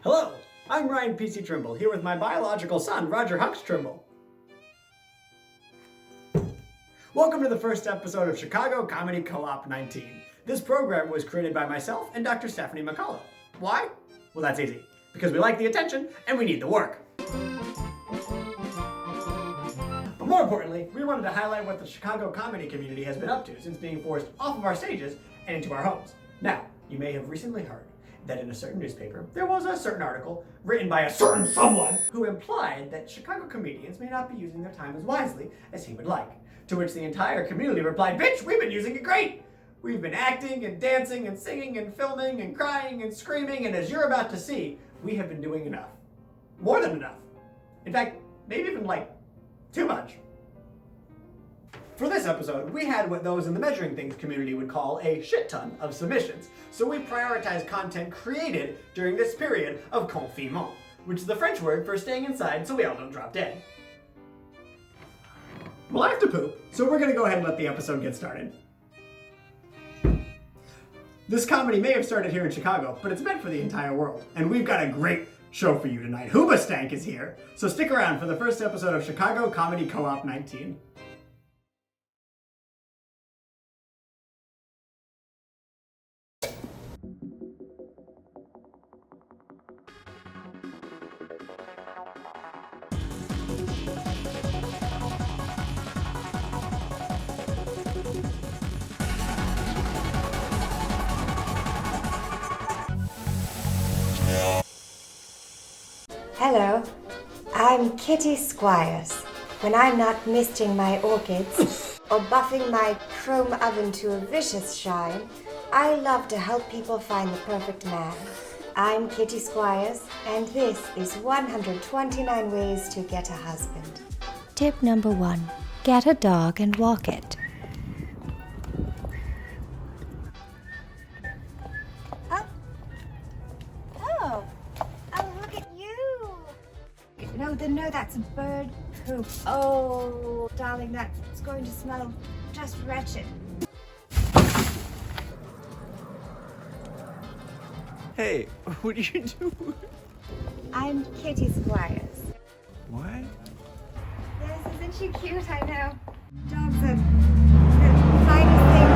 Hello, I'm Ryan P.C. Trimble, here with my biological son, Roger Hunks Trimble. Welcome to the first episode of Chicago Comedy Co-op 19. This program was created by myself and Dr. Stephanie McCullough. Why? Well, that's easy. Because we like the attention and we need the work. But more importantly, we wanted to highlight what the Chicago comedy community has been up to since being forced off of our stages and into our homes. Now, you may have recently heard that in a certain newspaper, there was a certain article written by a certain someone who implied that Chicago comedians may not be using their time as wisely as he would like. To which the entire community replied, "Bitch, we've been using it great! We've been acting and dancing and singing and filming and crying and screaming, and as you're about to see, we have been doing enough. More than enough. In fact, maybe even too much." For this episode, we had what those in the Measuring Things community would call a shit ton of submissions, so we prioritized content created during this period of confinement, which is the French word for staying inside so we all don't drop dead. Well, I have to poop, so we're gonna go ahead and let the episode get started. This comedy may have started here in Chicago, but it's meant for the entire world, and we've got a great show for you tonight. Hoobastank is here, so stick around for the first episode of Chicago Comedy Co-op 19. Hello, I'm Kitty Squires. When I'm not misting my orchids or buffing my chrome oven to a vicious shine, I love to help people find the perfect man. I'm Kitty Squires, and this is 129 ways to get a husband. Tip number 1, get a dog and walk it. No, that's a bird poop. Oh, darling, that's going to smell just wretched. Hey, what are you doing? I'm Kitty Squires. What? Yes, isn't she cute? I know. Dogs are the finest thing.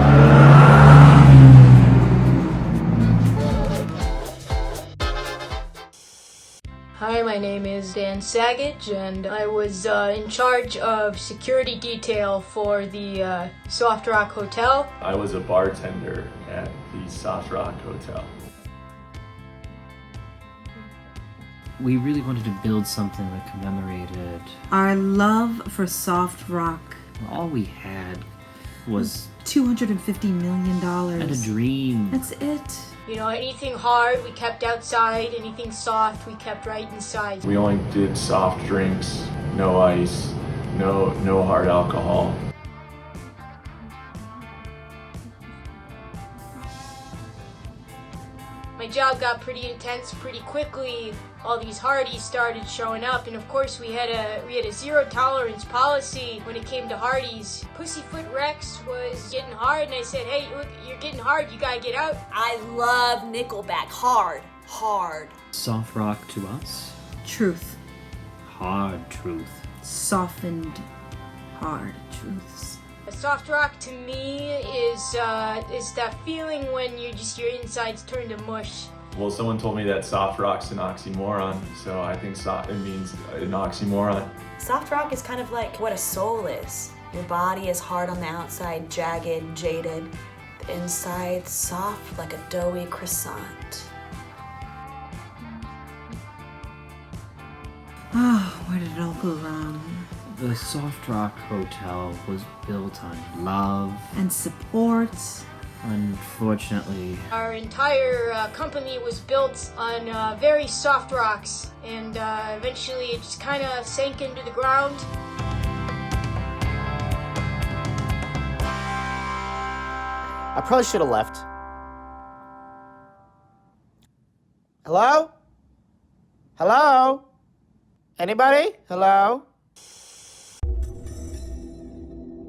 Hi, my name is Dan Saggage, and I was in charge of security detail for the Soft Rock Hotel. I was a bartender at the Soft Rock Hotel. We really wanted to build something that commemorated our love for soft rock. all we had was $250 million. and a dream. That's it. You know, anything hard we kept outside, anything soft we kept right inside. We only did soft drinks, no ice, no hard alcohol. My job got pretty intense pretty quickly. All these hardies started showing up, and of course we had a zero tolerance policy when it came to hardies. Pussyfoot Rex was getting hard, and I said, "Hey, look, you're getting hard. You gotta get out." I love Nickelback. Hard. Soft rock to us, Truth. hard truth. Softened, hard truths. A soft rock to me is that feeling when your insides turn to mush. Well, someone told me that soft rock's an oxymoron, so I think it means an oxymoron. Soft rock is kind of like what a soul is. Your body is hard on the outside, jagged, jaded. The inside, soft like a doughy croissant. Oh, where did it all go wrong? The Soft Rock Hotel was built on love. And support. Unfortunately, Our entire company was built on very soft rocks, and eventually it just kind of sank into the ground. I probably should have left. Hello? Hello? Anybody? Hello?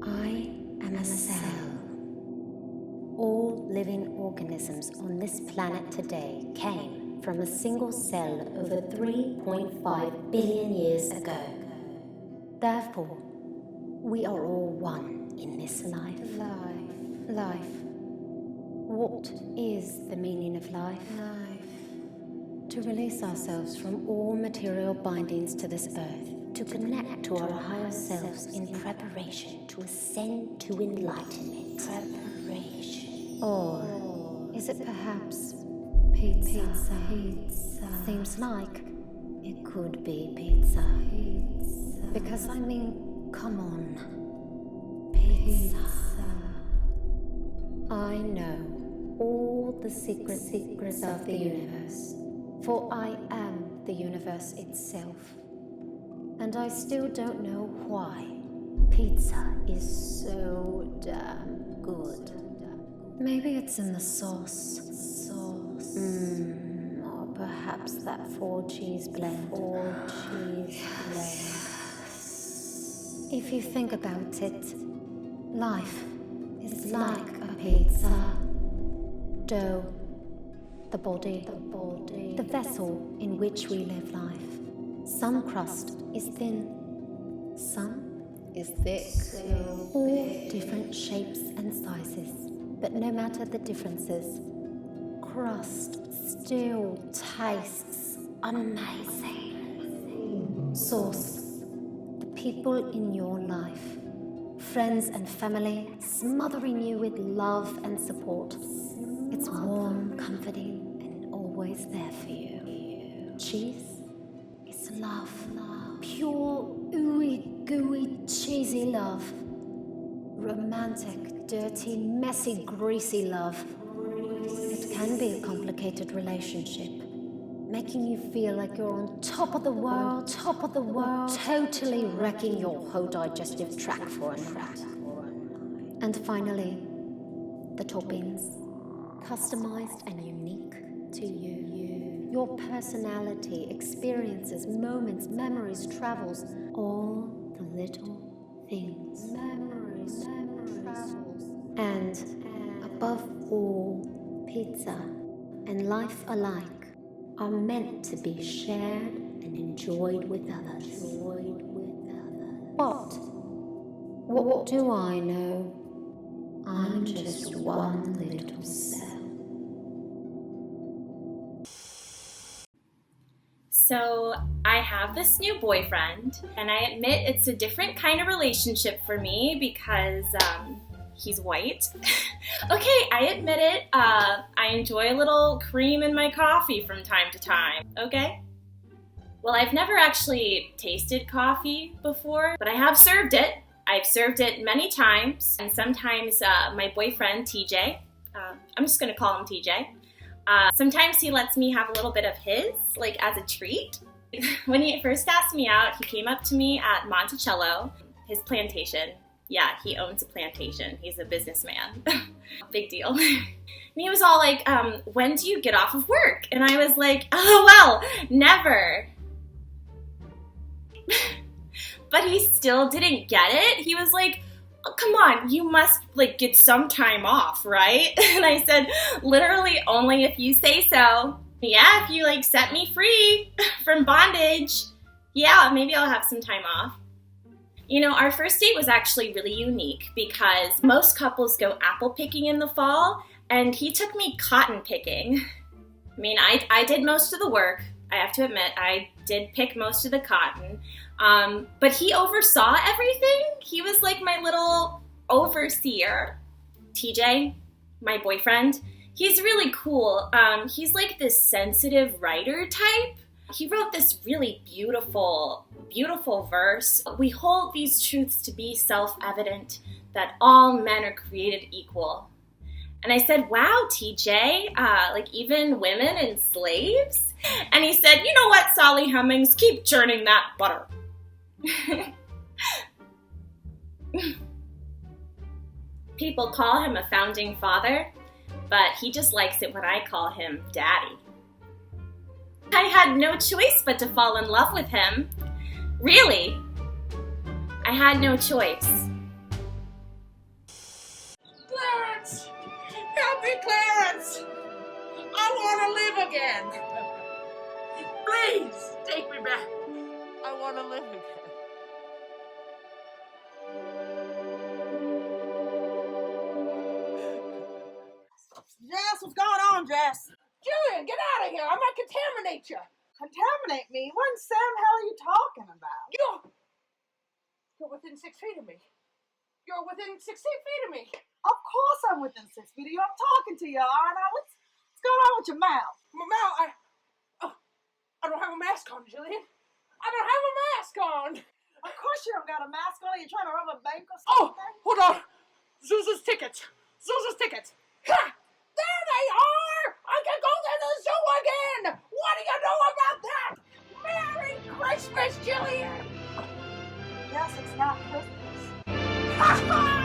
I am a cell. All living organisms on this planet today came from a single cell over 3.5 billion years ago. Therefore, we are all one in this life. Life. What is the meaning of life? To release ourselves from all material bindings to this earth, to connect to our higher selves in preparation to ascend to enlightenment. Preparation. Or is it perhaps pizza? Seems like it could be pizza. Because I mean, come on. Pizza. I know all the secrets of the universe, for I am the universe itself. And I still don't know why pizza is so damn good. Maybe it's in the sauce. Or perhaps that 4-cheese blend. If you think about it, life is like a pizza. Dough, the body, the vessel in which we live life. Some crust is thin, some is thick. All different shapes and sizes, but no matter the differences, crust still tastes amazing. Sauce, the people in your life, friends and family smothering you with love and support. It's warm, comforting, and always there for you. Cheese is love. Pure, ooey gooey, cheesy love. Romantic, dirty, messy, greasy love. It can be a complicated relationship, making you feel like you're on top of the world, totally wrecking your whole digestive tract for a night. And finally, the toppings, customized and unique to you. Your personality, experiences, moments, memories, travels, all the little things. Memories, travels. And above all, pizza and life alike are meant to be shared and enjoyed with others. But what do I know? I'm just one little cell. So I have this new boyfriend, and I admit it's a different kind of relationship for me because he's white. Okay, I admit it. I enjoy a little cream in my coffee from time to time, okay? Well, I've never actually tasted coffee before, but I have served it. I've served it many times, and sometimes my boyfriend, TJ, I'm just gonna call him TJ, sometimes he lets me have a little bit of his, like as a treat. When he first asked me out, he came up to me at Monticello, his plantation. Yeah, he owns a plantation. He's a businessman. Big deal. And he was all like, when do you get off of work? And I was like, oh, well, never. But he still didn't get it. He was like, oh, come on, you must like get some time off, right? And I said, literally only if you say so. Yeah, if you like set me free from bondage, yeah, maybe I'll have some time off. You know, our first date was actually really unique because most couples go apple picking in the fall, and he took me cotton picking. I mean, I did most of the work. I have to admit, I did pick most of the cotton, but he oversaw everything. He was like my little overseer. TJ, my boyfriend, he's really cool. He's like this sensitive writer type. He wrote this really beautiful verse. We hold these truths to be self-evident, that all men are created equal. And I said, wow, TJ, like even women and slaves? And he said, you know what, Solly Hemmings, keep churning that butter. People call him a founding father, but he just likes it when I call him daddy. I had no choice but to fall in love with him. Really, I had no choice. Clarence! Help me, Clarence! I want to live again! Please, take me back. I want to live again. Jess, what's going on, Jess? Julian, get out of here. I might contaminate you. Contaminate me? What in Sam hell are you talking about? You're within 6 feet of me. You're within 6 feet of me. Of course I'm within 6 feet of you. I'm talking to you, aren't I? What's going on with your mouth? My mouth? I don't have a mask on, Julian. I don't have a mask on. Of course you don't got a mask on. Are you trying to rob a bank or something? Oh, hold on. Zuza's tickets. Zuza's tickets. Ha! There they are! I can go to the zoo again! What do you know about that? Merry Christmas, Jillian! Yes, it's not Christmas. Ha ha!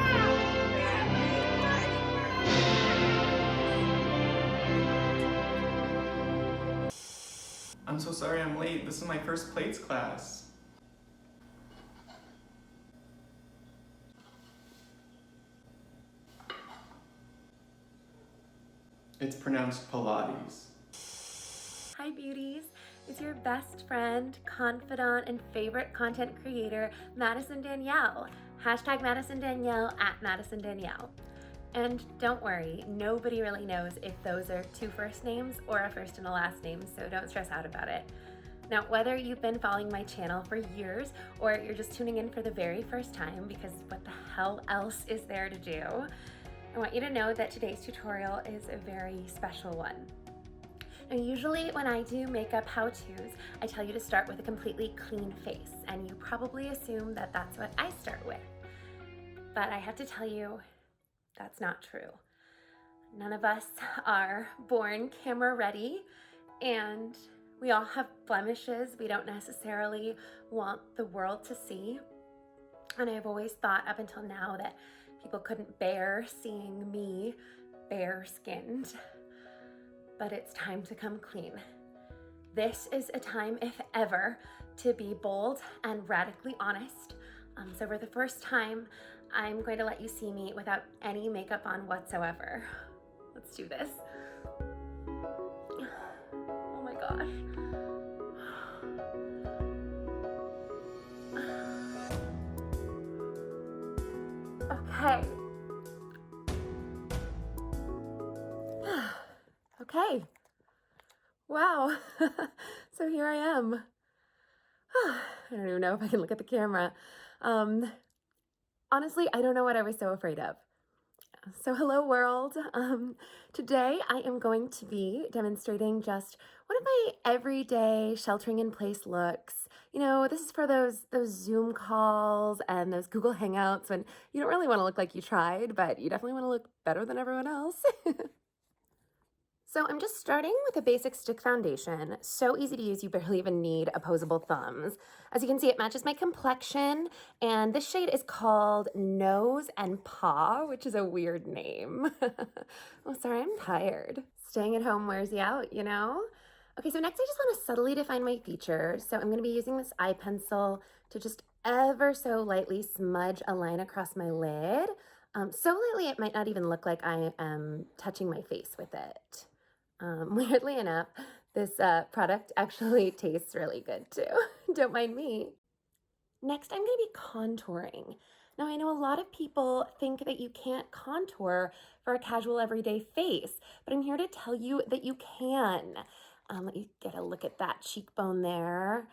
I'm so sorry I'm late. This is my first plates class. It's pronounced Pilates. Hi beauties, it's your best friend, confidant, and favorite content creator, Madison Danielle. Hashtag Madison Danielle at Madison Danielle. And don't worry, nobody really knows if those are 2 first names or a first and a last name, so don't stress out about it. Now, whether you've been following my channel for years or you're just tuning in for the very first time, because what the hell else is there to do, I want you to know that today's tutorial is a very special one. Now, usually when I do makeup how-tos, I tell you to start with a completely clean face, and you probably assume that that's what I start with. But I have to tell you, that's not true. None of us are born camera ready, and we all have blemishes we don't necessarily want the world to see. And I've always thought up until now that people couldn't bear seeing me bare-skinned. But it's time to come clean. This is a time, if ever, to be bold and radically honest. So for the first time, I'm going to let you see me without any makeup on whatsoever. Let's do this. Oh my gosh. Okay. Okay. Wow. So here I am. I don't even know if I can look at the camera. Honestly, I don't know what I was so afraid of. So hello world. Today I am going to be demonstrating just one of my everyday sheltering in place looks. You know, this is for those Zoom calls and those Google Hangouts when you don't really want to look like you tried, but you definitely want to look better than everyone else. So I'm just starting with a basic stick foundation. So easy to use, you barely even need opposable thumbs. As you can see, it matches my complexion, and this shade is called Nose and Paw, which is a weird name. Oh, sorry, I'm tired. Staying at home wears you out, you know? Okay, so next I just want to subtly define my features. So I'm going to be using this eye pencil to just ever so lightly smudge a line across my lid. So lightly it might not even look like I am touching my face with it. Weirdly enough, this product actually tastes really good too. Don't mind me. Next, I'm going to be contouring. Now, I know a lot of people think that you can't contour for a casual everyday face, but I'm here to tell you that you can. Let you get a look at that cheekbone there.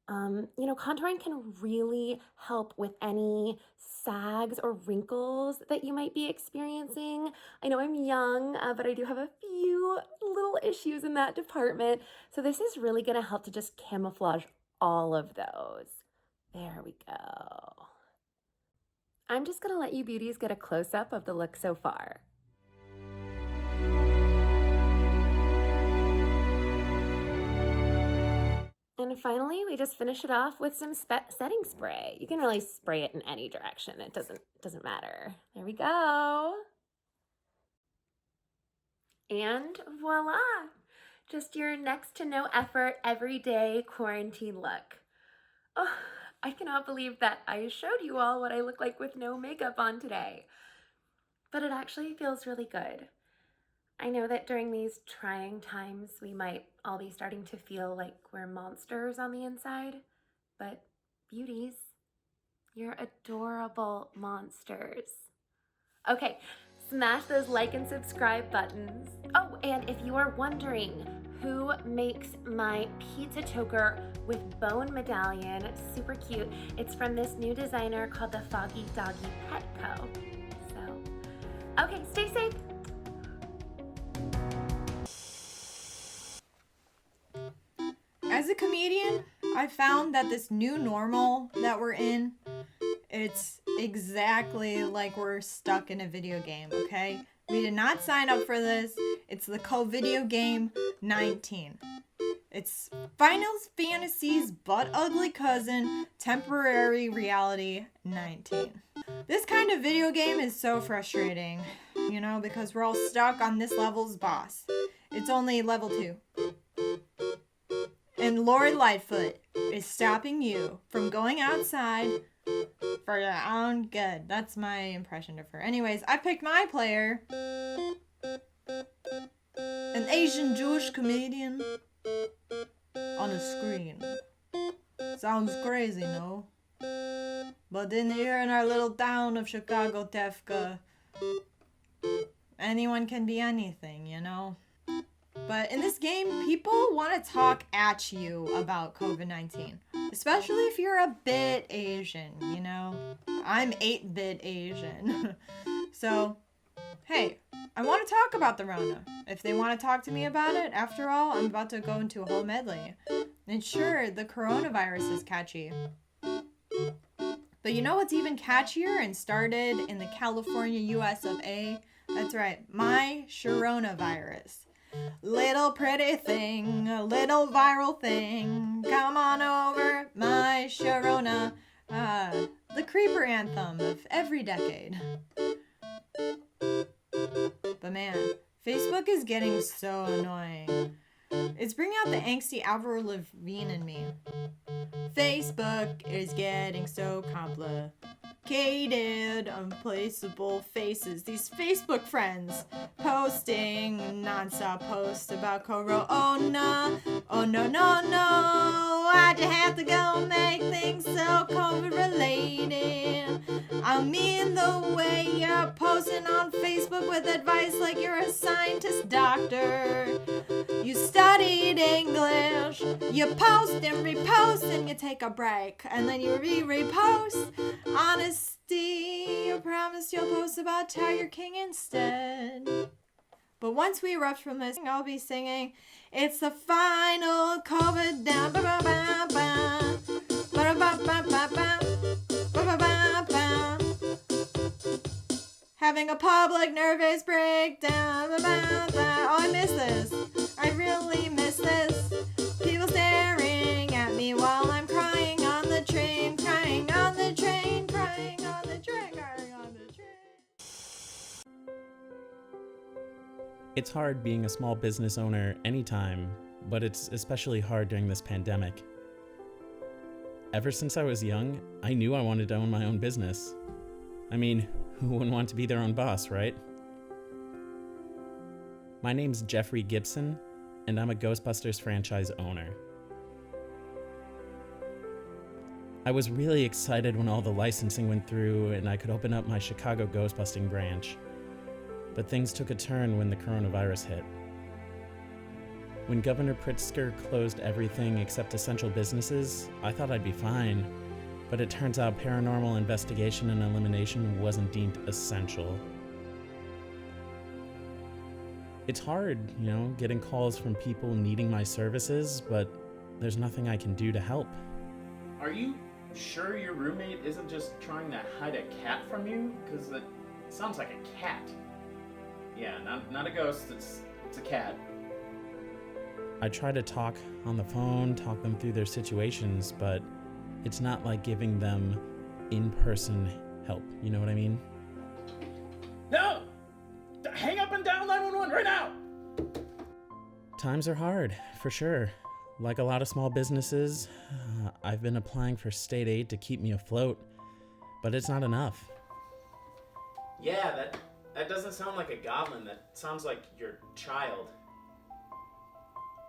You know, contouring can really help with any sags or wrinkles that you might be experiencing. I know I'm young, but I do have a few little issues in that department. So this is really going to help to just camouflage all of those. There we go. I'm just going to let you beauties get a close-up of the look so far. And finally, we just finish it off with some setting spray. You can really spray it in any direction. It doesn't matter. There we go. And voila! Just your next to no effort, everyday quarantine look. Oh, I cannot believe that I showed you all what I look like with no makeup on today. But it actually feels really good. I know that during these trying times, we might all be starting to feel like we're monsters on the inside, but beauties, you're adorable monsters. Okay, smash those like and subscribe buttons. Oh, and if you are wondering who makes my pizza choker with bone medallion, super cute, it's from this new designer called the Foggy Doggy Pet Co. So, okay, stay safe. As a comedian, I found that this new normal that we're in, it's exactly like we're stuck in a video game, okay? We did not sign up for this. It's the co-video game 19. It's Final Fantasy's butt-ugly cousin, temporary reality 19. This kind of video game is so frustrating, you know, because we're all stuck on this level's boss. It's only level 2. And Lori Lightfoot is stopping you from going outside for your own good. That's my impression of her. Anyways, I picked my player. An Asian Jewish comedian on a screen. Sounds crazy, no? But in here in our little town of Chicago, Tefka, anyone can be anything, you know? But in this game, people want to talk at you about COVID-19. Especially if you're a bit Asian, you know? I'm 8-bit Asian. So, hey, I want to talk about the RONA. If they want to talk to me about it, after all, I'm about to go into a whole medley. And sure, the coronavirus is catchy. But you know what's even catchier and started in the California, US of A? That's right, my Sharonavirus. Little pretty thing, a little viral thing, come on over, my Sharona. The creeper anthem of every decade. But man, Facebook is getting so annoying. It's bringing out the angsty Avril Lavigne in me. Facebook is getting so complicated. Unplaceable faces. These Facebook friends posting non-stop posts about corona. Oh no, no, no. Why'd you have to go make things so COVID related? I mean the way you're posting on Facebook with advice like you're a scientist doctor. You studied English. You post and repost and you take a break. And then you repost. Honesty, you promised you'll post about Tiger King instead. But once we erupt from this, I'll be singing, it's the final COVID down. Having a public nervous breakdown. Oh, I miss this. I really miss this. People staring at me while I'm crying on the train, crying on the train, crying on the train, crying on the train. It's hard being a small business owner anytime, but it's especially hard during this pandemic. Ever since I was young, I knew I wanted to own my own business. I mean, who wouldn't want to be their own boss, right? My name's Jeffrey Gibson, and I'm a Ghostbusters franchise owner. I was really excited when all the licensing went through and I could open up my Chicago Ghostbusting branch. But things took a turn when the coronavirus hit. When Governor Pritzker closed everything except essential businesses, I thought I'd be fine. But it turns out paranormal investigation and elimination wasn't deemed essential. It's hard, you know, getting calls from people needing my services, but there's nothing I can do to help. Are you sure your roommate isn't just trying to hide a cat from you? Because it sounds like a cat. Yeah, not a ghost, it's a cat. I try to talk on the phone, talk them through their situations, but it's not like giving them in-person help, you know what I mean? No! Hang up and dial 911 right now! Times are hard, for sure. Like a lot of small businesses, I've been applying for state aid to keep me afloat, but it's not enough. Yeah, That doesn't sound like a goblin. That sounds like your child.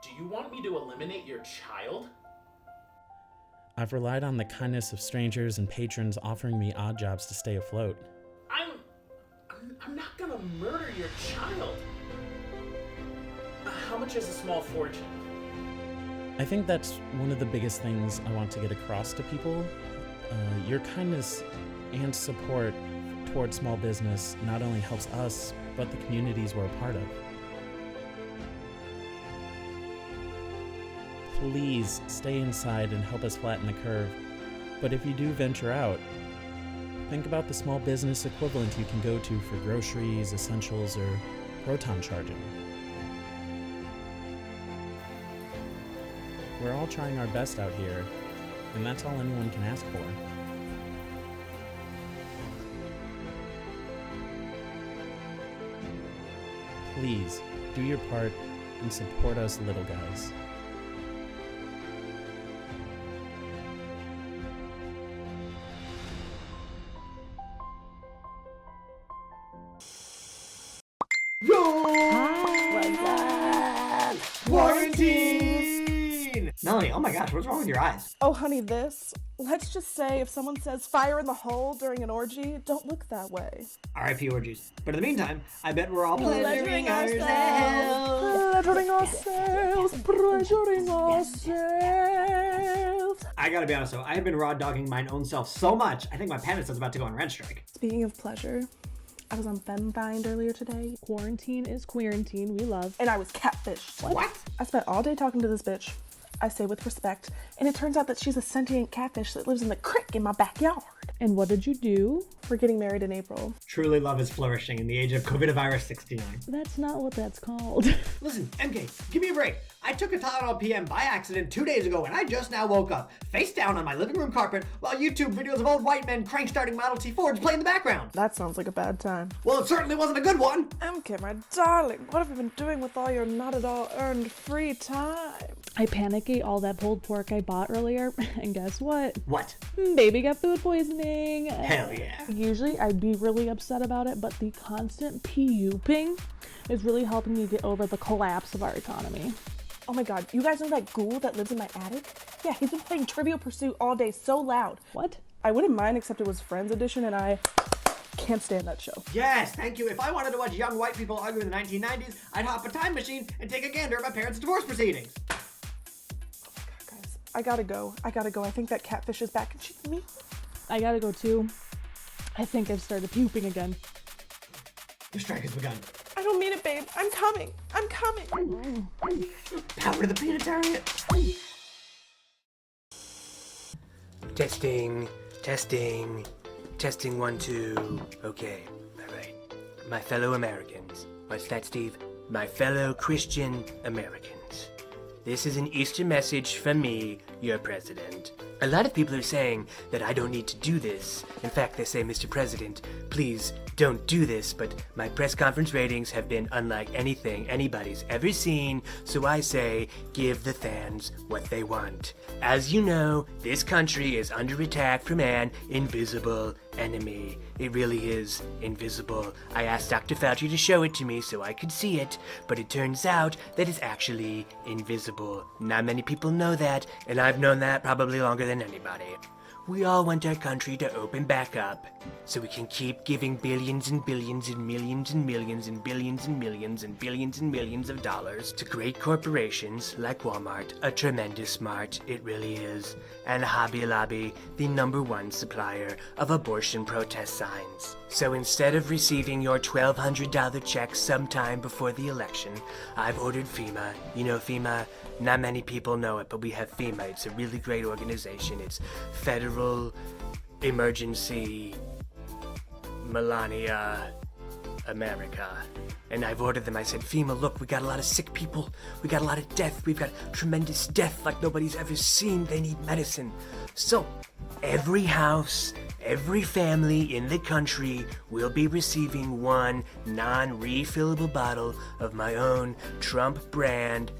Do you want me to eliminate your child? I've relied on the kindness of strangers and patrons offering me odd jobs to stay afloat. I'm not gonna murder your child. How much is a small fortune? I think that's one of the biggest things I want to get across to people. Your kindness and support toward small business not only helps us, but the communities we're a part of. Please stay inside and help us flatten the curve. But if you do venture out, think about the small business equivalent you can go to for groceries, essentials, or proton charging. We're all trying our best out here, and that's all anyone can ask for. Please, do your part and support us little guys. Quarantine! Melanie, oh my gosh, what's wrong with your eyes? Oh, honey, let's just say if someone says fire in the hole during an orgy, don't look that way. R.I.P. orgies. But in the meantime, I bet we're all pleasuring ourselves. Pleasuring ourselves. I gotta be honest though, I have been raw dogging mine own self so much, I think my pandas is about to go on rent strike. Speaking of pleasure, I was on FemFind earlier today. Quarantine is queerantine, we love. And I was catfished. What? I spent all day talking to this bitch. I say with respect. And it turns out that she's a sentient catfish that lives in the creek in my backyard. And what did you do? We're getting married in April. Truly love is flourishing in the age of COVID-19 69. That's not what that's called. Listen, MK, give me a break. I took a Tylenol PM by accident 2 days ago and I just now woke up, face down on my living room carpet while YouTube videos of old white men crank-starting Model T Fords play in the background. That sounds like a bad time. Well, it certainly wasn't a good one. MK, my darling, what have you been doing with all your not at all earned free time? I panic ate all that pulled pork I bought earlier, and guess what? What? Baby got food poisoning. Hell yeah. Usually I'd be really upset about it, but the constant puping is really helping me get over the collapse of our economy. Oh my god, you guys know that ghoul that lives in my attic? Yeah, he's been playing Trivial Pursuit all day so loud. What? I wouldn't mind except it was Friends Edition and I can't stand that show. Yes, thank you. If I wanted to watch young white people argue in the 1990s, I'd hop a time machine and take a gander at my parents' divorce proceedings. I gotta go. I think that catfish is back and she's me. I gotta go too. I think I've started puping again. Your strike has begun. I don't mean it, babe. I'm coming. Power to the peanutarian. Testing. 1, 2. Okay, all right. My fellow Americans. What's that, Steve? My fellow Christian Americans. This is an Easter message from me, your president. A lot of people are saying that I don't need to do this. In fact, they say, Mr. President, please don't do this, but my press conference ratings have been unlike anything anybody's ever seen, so I say, give the fans what they want. As you know, this country is under attack from an invisible enemy. It really is invisible. I asked Dr. Fauci to show it to me so I could see it, but it turns out that it's actually invisible. Not many people know that, and I've known that probably longer than anybody. We all want our country to open back up so we can keep giving billions and billions and millions and millions and billions and millions and billions and millions of dollars to great corporations like Walmart, a tremendous smart, it really is, and Hobby Lobby, the #1 supplier of abortion protest signs. So instead of receiving your $1,200 check sometime before the election, I've ordered FEMA. You know FEMA? Not many people know it, but we have FEMA. It's a really great organization. It's Federal Emergency Melania America. And I've ordered them. I said, FEMA, look, we got a lot of sick people. We got a lot of death. We've got tremendous death like nobody's ever seen. They need medicine. So every house, every family in the country will be receiving one non-refillable bottle of my own Trump brand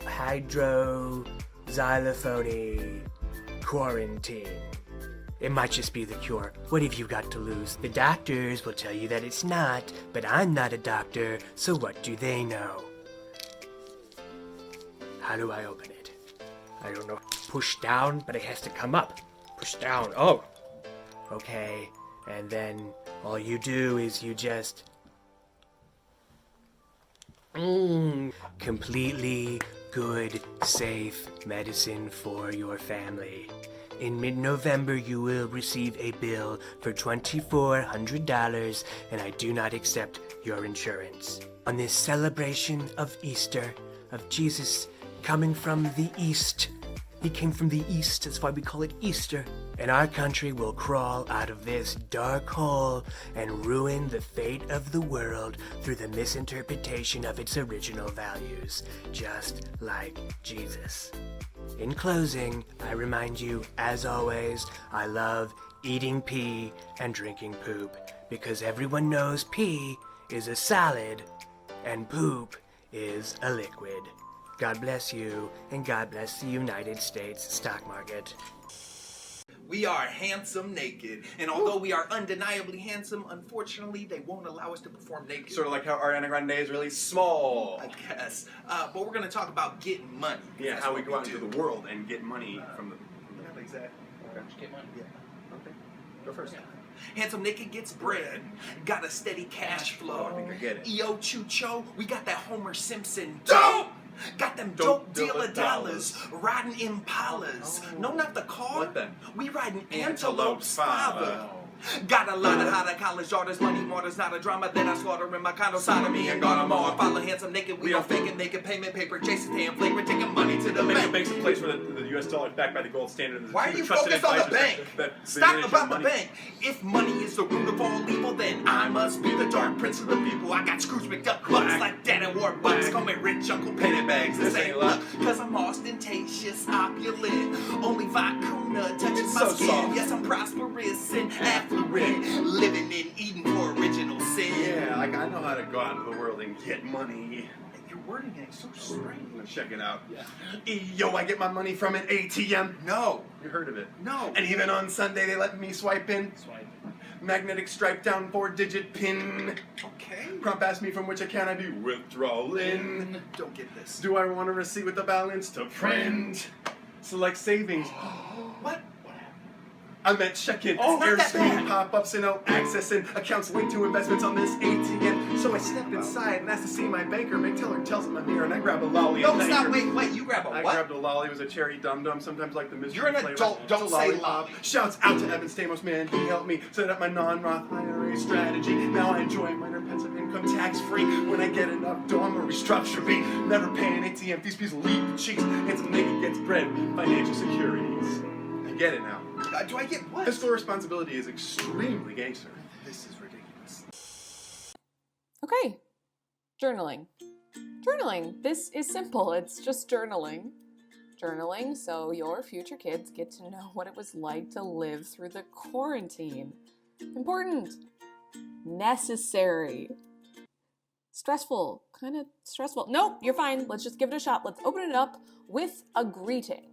hydroxylophony quarantine. It might just be the cure. What have you got to lose? The doctors will tell you that it's not, but I'm not a doctor, so what do they know? How do I open it? I don't know. Push down, but it has to come up. Push down. Oh. Okay. And then all you do is you just... completely good, safe medicine for your family. In mid-November, you will receive a bill for $2,400, and I do not accept your insurance. On this celebration of Easter, of Jesus coming from the East, he came from the East, that's why we call it Easter, and our country will crawl out of this dark hole and ruin the fate of the world through the misinterpretation of its original values, just like Jesus. In closing, I remind you, as always, I love eating pee and drinking poop, because everyone knows pee is a solid and poop is a liquid. God bless you, and God bless the United States stock market. We are handsome naked, and although we are undeniably handsome, unfortunately, they won't allow us to perform naked. Sort of like how Ariana Grande is really small. I guess. But we're going to talk about getting money. Yeah, That's how what we go out do. into the world and get money from the... Exactly. Okay. Get money. Yeah. Okay. Go first. Handsome naked gets bread. Got a steady cash flow. Oh, I think I get it. E.O. Chucho, we got that Homer Simpson dope. Got them dope dealer dollars, riding Impalas. No, not the car. What then? We riding Antelope Antelope Spava. Got a lot of hot college daughters, money martyrs, not a drama that I slaughter in my condo, sodomy and Guatemala. Follow handsome naked, we don't fake it, naked payment paper, Jason's hand flagrant, taking money to the bank. Bank's a place where the U.S. dollar is backed by the gold standard. Why are you focused on the bank? Stop about the bank. If money is the root of all evil, then I must be the dark prince of the people. I got Scrooge McDuck bucks like Dad and War bucks. Call me rich Uncle Penny Bags. This ain't luck, cause I'm ostentatious, opulent. Only Vicuna touches my skin. Soft. Yes, I'm prosperous and affluent. Living and eating for original sin. Yeah, like I know how to go out into the world and get money. Your wording is so strange. Let's check it out. Yeah. Yo, I get my money from an ATM. No. You heard of it? No. And even on Sunday, they let me swipe in. Swipe. Magnetic stripe down 4-digit pin. Okay. Prompt asked me from which account I do withdrawal in. Don't get this. Do I want a receipt with the balance to print? Select savings. What? I meant check-in, Oh, not that airspeed, bad. pop-ups, and no access, and accounts linked to investments on this ATM. So I stepped inside and asked to see my banker. Big teller tells him I'm here, and I grab a lolly. No, and stop, thank her. wait, you grab a I what? grabbed a lolly. It was a cherry dum-dum, sometimes like the mystery You're an flavor. adult, don't It's a say lollipop. lolly. Shouts out to Evan Stamos, man. He helped me set up my non-Roth IRA strategy. Now I enjoy minor pensive income tax-free. When I get enough dough, I'm a restructure B. Never paying ATM fees, please leave the cheeks. Handsome naked gets bread, financial securities. I get it now. Do I get what? Fiscal responsibility is extremely gangster. This is ridiculous. Okay, journaling. Journaling. This is simple. It's just journaling. Journaling so your future kids get to know what it was like to live through the quarantine. Important. Necessary. Stressful. Kind of stressful. Nope, you're fine. Let's just give it a shot. Let's open it up with a greeting.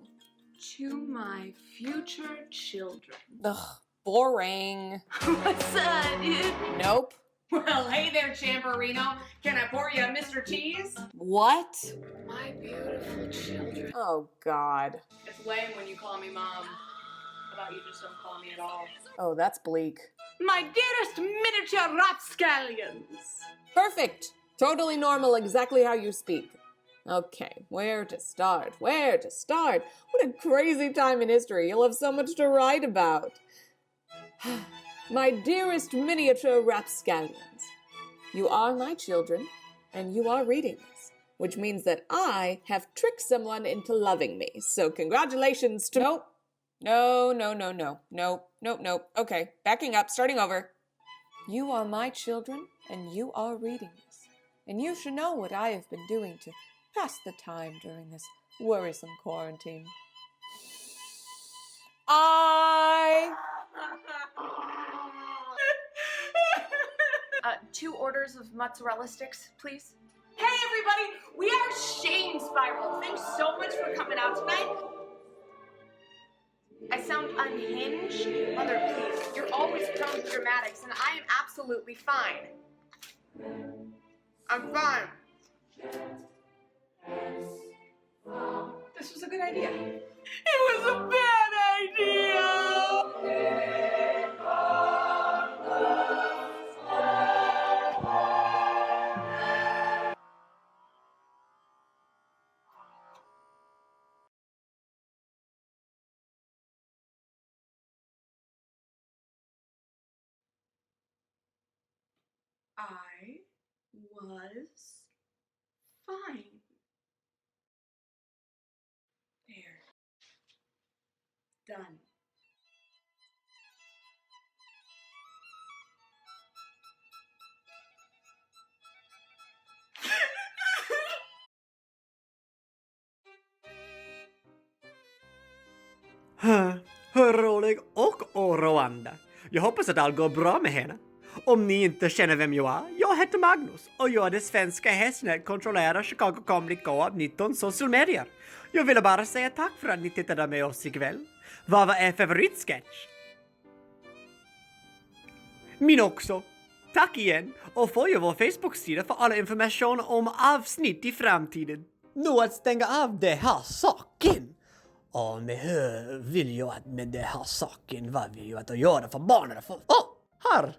To my future children. Ugh, boring. What's that, dude? Nope. Well, hey there, Chamberino. Can I pour you a Mr. Cheese? What? My beautiful children. Oh, God. It's lame when you call me mom. How about you just don't call me at all? Oh, that's bleak. My dearest miniature rapscallions. Perfect. Totally normal, exactly how you speak. Okay, where to start? Where to start? What a crazy time in history. You'll have so much to write about. My dearest miniature rapscallions, you are my children, and you are reading this, which means that I have tricked someone into loving me. So congratulations to... Nope. Okay, backing up, starting over. You are my children, and you are reading this. And you should know what I have been doing to pass the time during this worrisome quarantine. 2 orders of mozzarella sticks, please. Hey, everybody! We are Shame Spiral. Thanks so much for coming out tonight. I sound unhinged? Mother, please. You're always prone to dramatics, and I am absolutely fine. I'm fine. This was a good idea. It was a bad idea! I was fine. There. Done. Hur rolig och oroande. Jag hoppas att allt går bra med henne. Om ni inte känner vem jag heter Magnus och jag är det svenska hästnät kontrollerar Chicago Comedy Co-op 19 social medier. Jag ville bara säga tack för att ni tittade med oss ikväll. Vad var er favoritsketch? Min också. Tack igen och följ vår Facebook-sida för all information om avsnitt i framtiden. Nu att stänga av det här saken. Och med hur vill jag att med det här saken, vad vill jag att göra för barnen? Här!